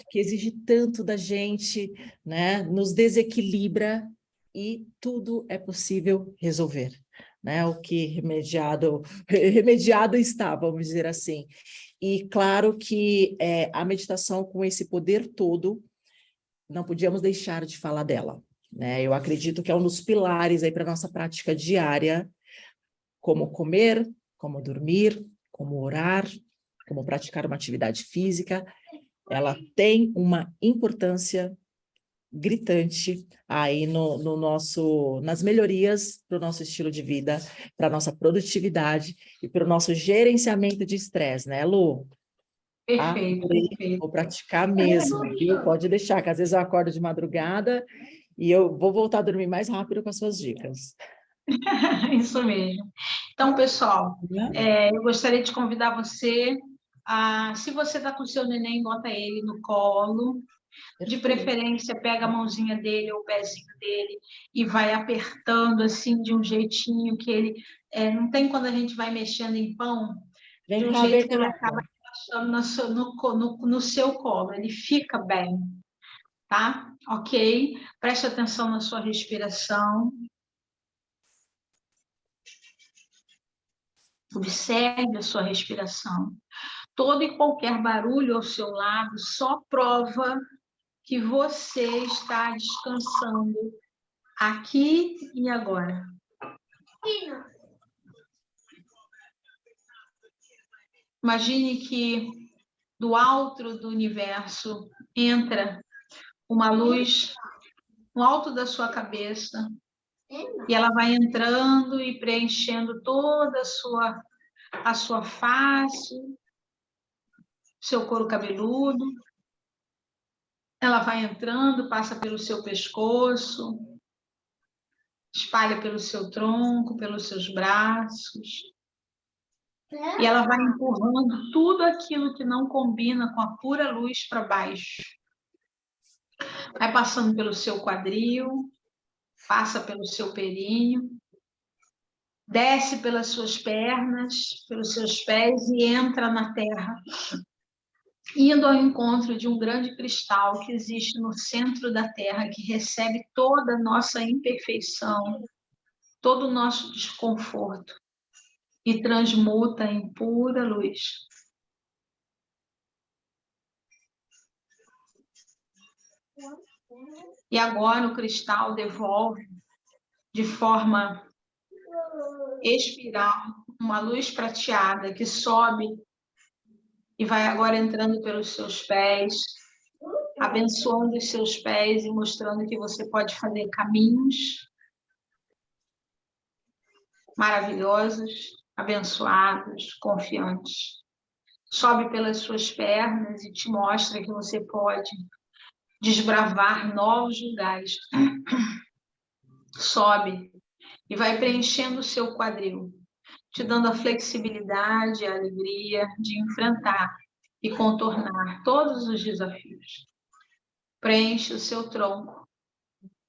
que exige tanto da gente, né? Nos desequilibra e tudo é possível resolver, né? O que remediado está, vamos dizer assim. E claro que a meditação com esse poder todo, não podíamos deixar de falar dela, né? Eu acredito que é um dos pilares aí para a nossa prática diária, como comer, como dormir, como orar, como praticar uma atividade física. Ela tem uma importância gritante aí nas melhorias para o nosso estilo de vida, para a nossa produtividade e para o nosso gerenciamento de estresse, né, Lu? Perfeito, perfeito. Vou praticar mesmo, viu? Pode deixar, que às vezes eu acordo de madrugada e eu vou voltar a dormir mais rápido com as suas dicas. Isso mesmo. Então, pessoal, eu gostaria de convidar você se você está com o seu neném, bota ele no colo. De preferência, pega a mãozinha dele ou o pezinho dele e vai apertando assim de um jeitinho que ele... não tem quando a gente vai mexendo em pão, de um jeito que ele acaba relaxando no seu colo. Ele fica bem, tá? Ok? Preste atenção na sua respiração. Observe a sua respiração. Todo e qualquer barulho ao seu lado só prova que você está descansando aqui e agora. Imagine que do alto do universo entra uma luz no alto da sua cabeça e ela vai entrando e preenchendo toda a sua face, seu couro cabeludo. Ela vai entrando, passa pelo seu pescoço, espalha pelo seu tronco, pelos seus braços. E ela vai empurrando tudo aquilo que não combina com a pura luz para baixo. Vai passando pelo seu quadril, passa pelo seu períneo, desce pelas suas pernas, pelos seus pés e entra na terra, indo ao encontro de um grande cristal que existe no centro da terra, que recebe toda a nossa imperfeição, todo o nosso desconforto e transmuta em pura luz. E agora o cristal devolve de forma espiral uma luz prateada que sobe e vai agora entrando pelos seus pés, abençoando os seus pés e mostrando que você pode fazer caminhos maravilhosos, abençoados, confiantes. Sobe pelas suas pernas e te mostra que você pode desbravar novos lugares. Sobe e vai preenchendo o seu quadril, te dando a flexibilidade e a alegria de enfrentar e contornar todos os desafios. Preenche o seu tronco,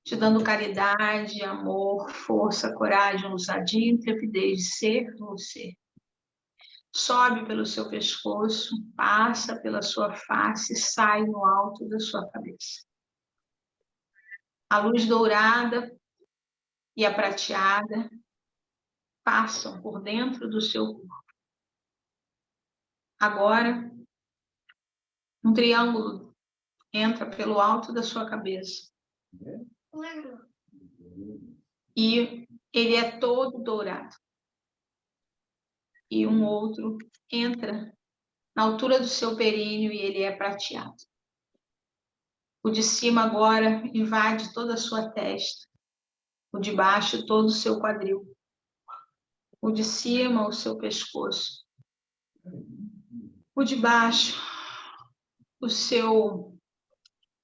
te dando caridade, amor, força, coragem, ousadia e intrepidez de ser você. Sobe pelo seu pescoço, passa pela sua face e sai no alto da sua cabeça. A luz dourada e a prateada passam por dentro do seu corpo. Agora, um triângulo entra pelo alto da sua cabeça. E ele é todo dourado. E um outro entra na altura do seu períneo e ele é prateado. O de cima agora invade toda a sua testa. O de baixo, todo o seu quadril. O de cima, o seu pescoço. O de baixo,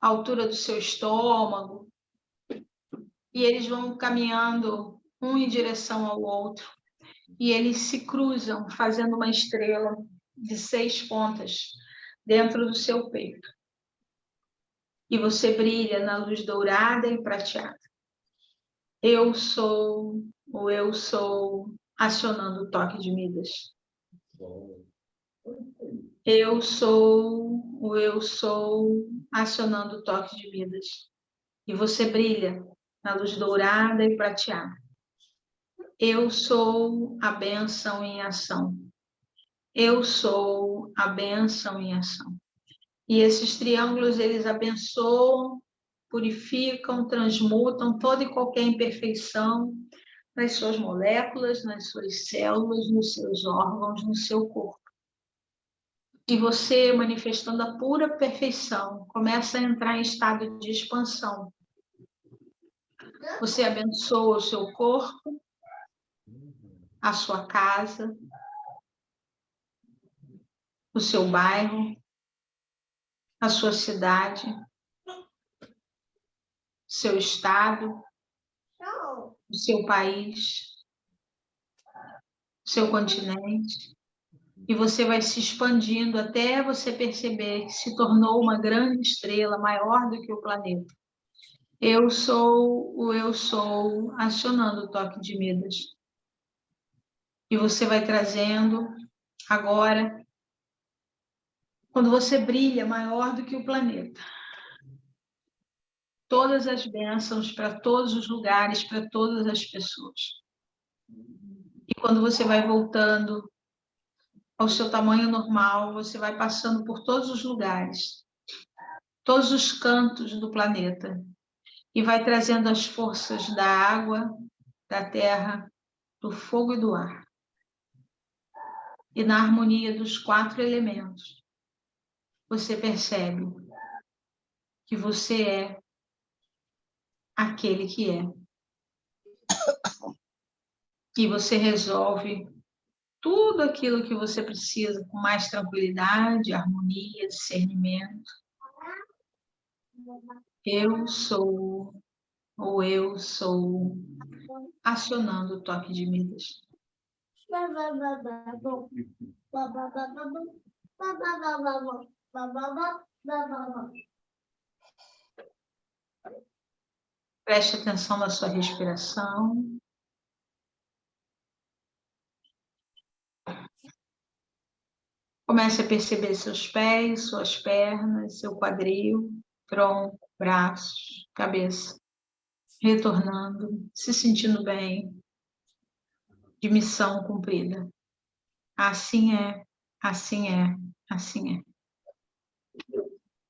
a altura do seu estômago. E eles vão caminhando um em direção ao outro. E eles se cruzam, fazendo uma estrela de 6 pontas dentro do seu peito. E você brilha na luz dourada e prateada. Eu sou, acionando o toque de Midas. Eu sou, acionando o toque de Midas. E você brilha na luz dourada e prateada. Eu sou a bênção em ação. Eu sou a bênção em ação. E esses triângulos, eles abençoam, purificam, transmutam toda e qualquer imperfeição nas suas moléculas, nas suas células, nos seus órgãos, no seu corpo. E você, manifestando a pura perfeição, começa a entrar em estado de expansão. Você abençoa o seu corpo, a sua casa, o seu bairro, a sua cidade, seu estado, o seu país, o seu continente. E você vai se expandindo até você perceber que se tornou uma grande estrela maior do que o planeta. Eu sou, acionando o toque de Midas. E você vai trazendo agora, quando você brilha maior do que o planeta, todas as bênçãos para todos os lugares, para todas as pessoas. E quando você vai voltando ao seu tamanho normal, você vai passando por todos os lugares, todos os cantos do planeta, e vai trazendo as forças da água, da terra, do fogo e do ar. E na harmonia dos 4 elementos, você percebe que você é aquele que é. E você resolve tudo aquilo que você precisa com mais tranquilidade, harmonia, discernimento. Eu sou, ou eu sou, acionando o toque de Midas. Preste atenção na sua respiração. Comece a perceber seus pés, suas pernas, seu quadril, tronco, braços, cabeça. Retornando, se sentindo bem, de missão cumprida. Assim é, assim é, assim é.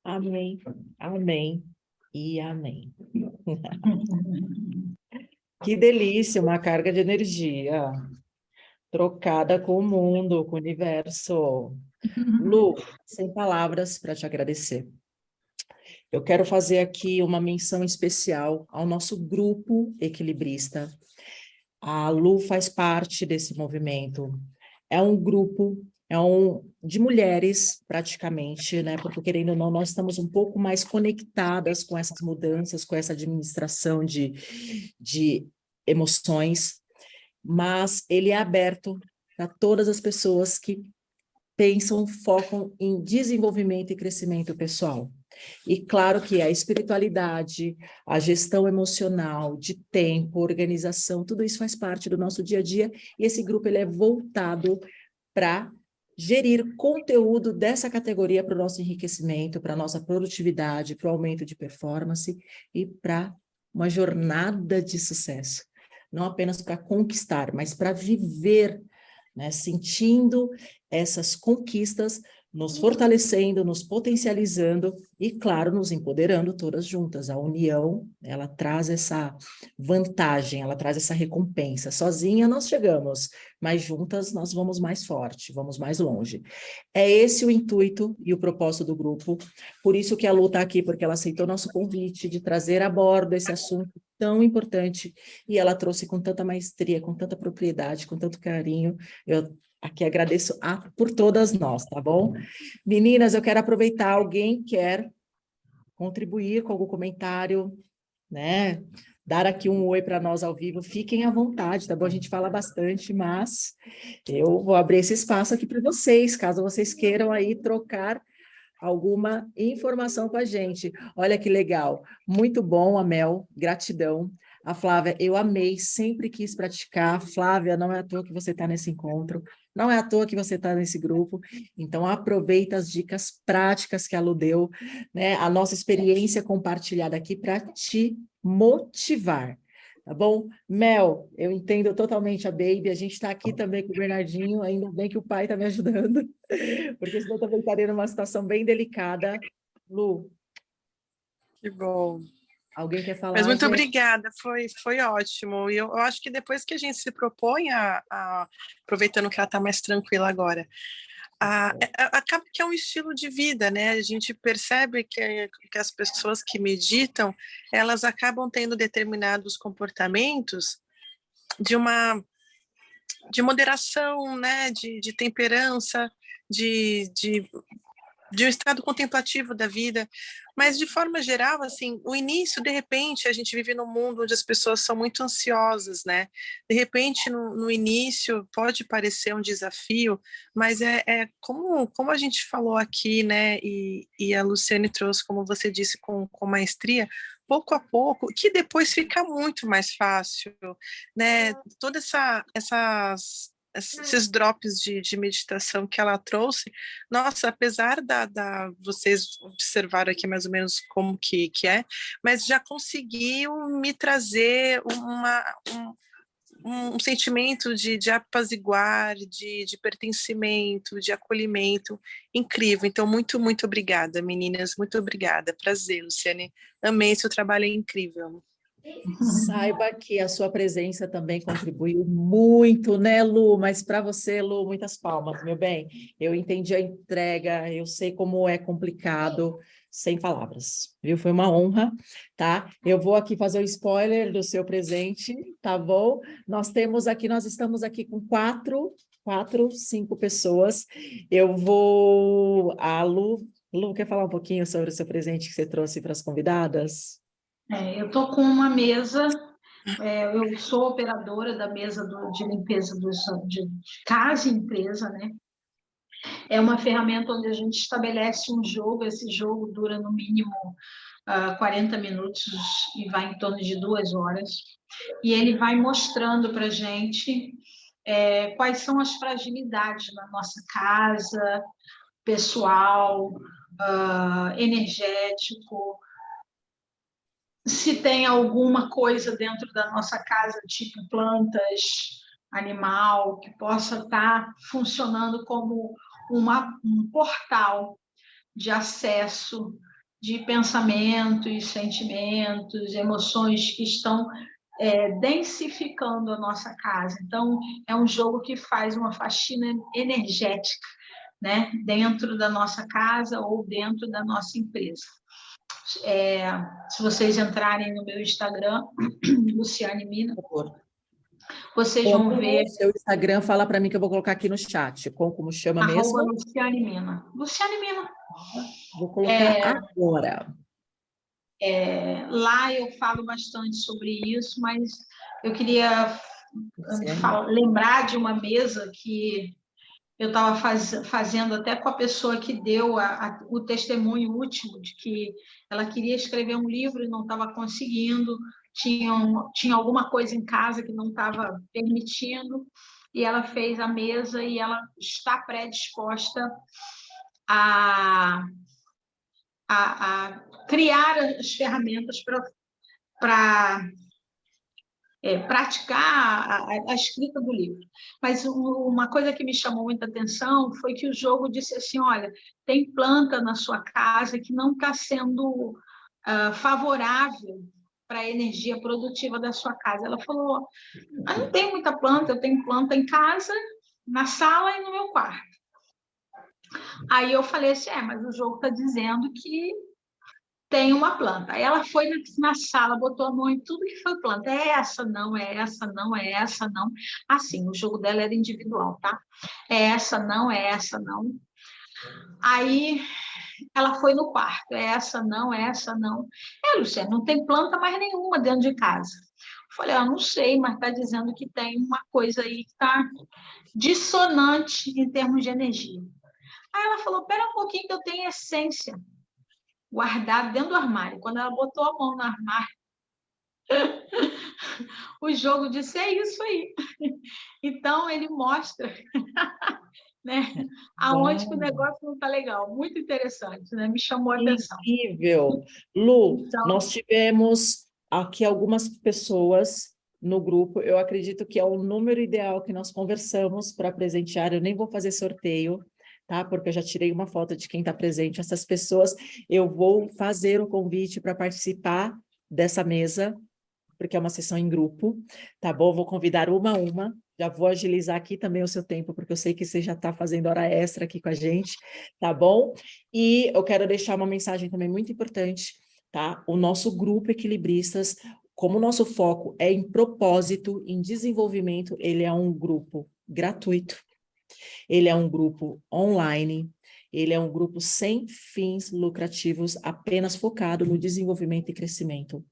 Amém, amém e amém. Que delícia, uma carga de energia trocada com o mundo, com o universo. Lu, sem palavras para te agradecer. Eu quero fazer aqui uma menção especial ao nosso grupo equilibrista. A Lu faz parte desse movimento. É um grupo, de mulheres, praticamente, né? Porque, querendo ou não, nós estamos um pouco mais conectadas com essas mudanças, com essa administração de emoções, mas ele é aberto para todas as pessoas que pensam, focam em desenvolvimento e crescimento pessoal. E claro que a espiritualidade, a gestão emocional, de tempo, organização, tudo isso faz parte do nosso dia a dia, e esse grupo ele é voltado para gerir conteúdo dessa categoria para o nosso enriquecimento, para a nossa produtividade, para o aumento de performance e para uma jornada de sucesso. Não apenas para conquistar, mas para viver, né, sentindo essas conquistas, nos fortalecendo, nos potencializando e, claro, nos empoderando todas juntas. A união, ela traz essa vantagem, ela traz essa recompensa. Sozinha nós chegamos, mas juntas nós vamos mais forte, vamos mais longe. É esse o intuito e o propósito do grupo. Por isso que a Lu está aqui, porque ela aceitou nosso convite de trazer a bordo esse assunto tão importante, e ela trouxe com tanta maestria, com tanta propriedade, com tanto carinho. Eu aqui agradeço por todas nós, tá bom? Meninas, eu quero aproveitar, alguém quer contribuir com algum comentário, né? Dar aqui um oi para nós ao vivo, fiquem à vontade, tá bom? A gente fala bastante, mas eu vou abrir esse espaço aqui para vocês, caso vocês queiram aí trocar alguma informação com a gente. Olha que legal, muito bom, Amel, gratidão. A Flávia, eu amei, sempre quis praticar. Flávia, não é à toa que você está nesse encontro, não é à toa que você está nesse grupo, então aproveita as dicas práticas que a Lu deu, né? A nossa experiência compartilhada aqui para te motivar. Tá bom? Mel, eu entendo totalmente a Baby, a gente está aqui também com o Bernardinho, ainda bem que o pai está me ajudando, porque senão eu também estaria numa situação bem delicada. Lu, Que bom. alguém quer falar? Mas muito gente? obrigada, foi ótimo. E eu acho que depois que a gente se propõe aproveitando que ela está mais tranquila agora, acaba que é um estilo de vida, né? A gente percebe que as pessoas que meditam, elas acabam tendo determinados comportamentos de moderação, né? De temperança, de um estado contemplativo da vida, mas de forma geral, assim, o início, de repente, a gente vive num mundo onde as pessoas são muito ansiosas, né? De repente, no início, pode parecer um desafio, mas é como a gente falou aqui, né? E a Luciane trouxe, como você disse, com maestria, pouco a pouco, que depois fica muito mais fácil, né? Todas esses drops de meditação que ela trouxe, nossa, apesar vocês observaram aqui mais ou menos como que é, mas já conseguiu me trazer um sentimento de apaziguar, de pertencimento, de acolhimento incrível. Então, muito, muito obrigada, meninas. Muito obrigada. Prazer, Luciane. Amei, seu trabalho é incrível. Saiba que a sua presença também contribuiu muito, né, Lu? Mas para você, Lu, muitas palmas, meu bem. Eu entendi a entrega, eu sei como é complicado, sem palavras, viu? Foi uma honra, tá? Eu vou aqui fazer o spoiler do seu presente, tá bom? Nós estamos aqui com quatro, cinco pessoas. Lu, quer falar um pouquinho sobre o seu presente que você trouxe para as convidadas? Eu estou com uma mesa, eu sou operadora da mesa de limpeza de casa e empresa, né? É uma ferramenta onde a gente estabelece um jogo, esse jogo dura no mínimo 40 minutos e vai em torno de 2 horas, e ele vai mostrando para a gente quais são as fragilidades na nossa casa, pessoal, energético, se tem alguma coisa dentro da nossa casa, tipo plantas, animal, que possa estar funcionando como um portal de acesso de pensamentos, sentimentos, emoções que estão densificando a nossa casa. Então, é um jogo que faz uma faxina energética, né, dentro da nossa casa ou dentro da nossa empresa. Se vocês entrarem no meu Instagram, Luciane Mina, vocês vão ver. O seu Instagram, fala para mim que eu vou colocar aqui no chat. Como chama mesmo? Luciane Mina. Luciane Mina. Vou colocar agora. Lá eu falo bastante sobre isso, mas eu queria lembrar de uma mesa que eu estava fazendo até com a pessoa que deu o testemunho último de que ela queria escrever um livro e não estava conseguindo, tinha alguma coisa em casa que não estava permitindo, e ela fez a mesa e ela está predisposta a criar as ferramentas para praticar a escrita do livro. Mas uma coisa que me chamou muita atenção foi que o jogo disse assim, olha, tem planta na sua casa que não está sendo favorável para a energia produtiva da sua casa. Ela falou, não tem muita planta, eu tenho planta em casa, na sala e no meu quarto. Aí eu falei assim, mas o jogo está dizendo que tem uma planta. Aí ela foi na sala, botou a mão em tudo que foi planta. É essa, não, é essa, não, é essa, não. Assim, o jogo dela era individual, tá? É essa, não, é essa, não. Aí ela foi no quarto. É essa, não, é essa, não. Luciana, não tem planta mais nenhuma dentro de casa. Eu falei, não sei, mas está dizendo que tem uma coisa aí que está dissonante em termos de energia. Aí ela falou, pera um pouquinho que eu tenho essência guardada dentro do armário. Quando ela botou a mão no armário, o jogo disse, é isso aí. Então, ele mostra né, aonde que o negócio não está legal. Muito interessante, né? Me chamou a atenção. Incrível. Lu, então, nós tivemos aqui algumas pessoas no grupo, eu acredito que é o número ideal que nós conversamos para presentear, eu nem vou fazer sorteio, tá? Porque eu já tirei uma foto de quem está presente. Essas pessoas, eu vou fazer o convite para participar dessa mesa, porque é uma sessão em grupo, tá bom? Vou convidar uma a uma, já vou agilizar aqui também o seu tempo, porque eu sei que você já está fazendo hora extra aqui com a gente, tá bom? E eu quero deixar uma mensagem também muito importante, tá? O nosso grupo Equilibristas, como o nosso foco é em propósito, em desenvolvimento, ele é um grupo gratuito, ele é um grupo online, ele é um grupo sem fins lucrativos, apenas focado no desenvolvimento e crescimento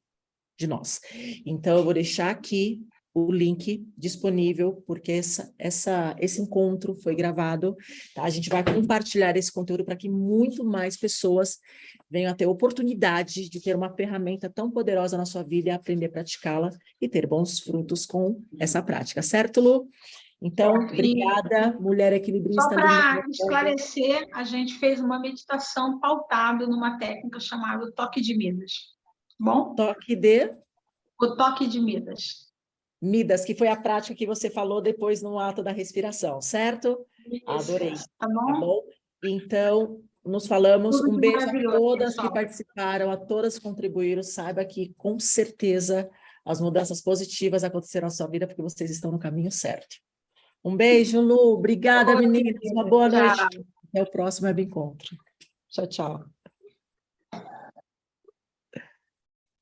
de nós. Então, eu vou deixar aqui o link disponível, porque esse encontro foi gravado, tá? A gente vai compartilhar esse conteúdo para que muito mais pessoas venham a ter oportunidade de ter uma ferramenta tão poderosa na sua vida e aprender a praticá-la e ter bons frutos com essa prática, certo, Lu? Então, obrigada, mulher equilibrista. Só para esclarecer, a gente fez uma meditação pautada numa técnica chamada toque de Midas. Bom? Toque de? O toque de Midas. Midas, que foi a prática que você falou depois no ato da respiração, certo? Adorei. Tá Tá bom? bom? Então, nos falamos. Tudo Um de beijo a maravilhoso, todas que pessoal. participaram, a todas que contribuíram. Saiba que, com certeza, as mudanças positivas acontecerão na sua vida, porque vocês estão no caminho certo. Um beijo, Lu. Obrigada, meninas. Uma boa noite. Tchau. Até o próximo Web Encontro. Tchau, tchau.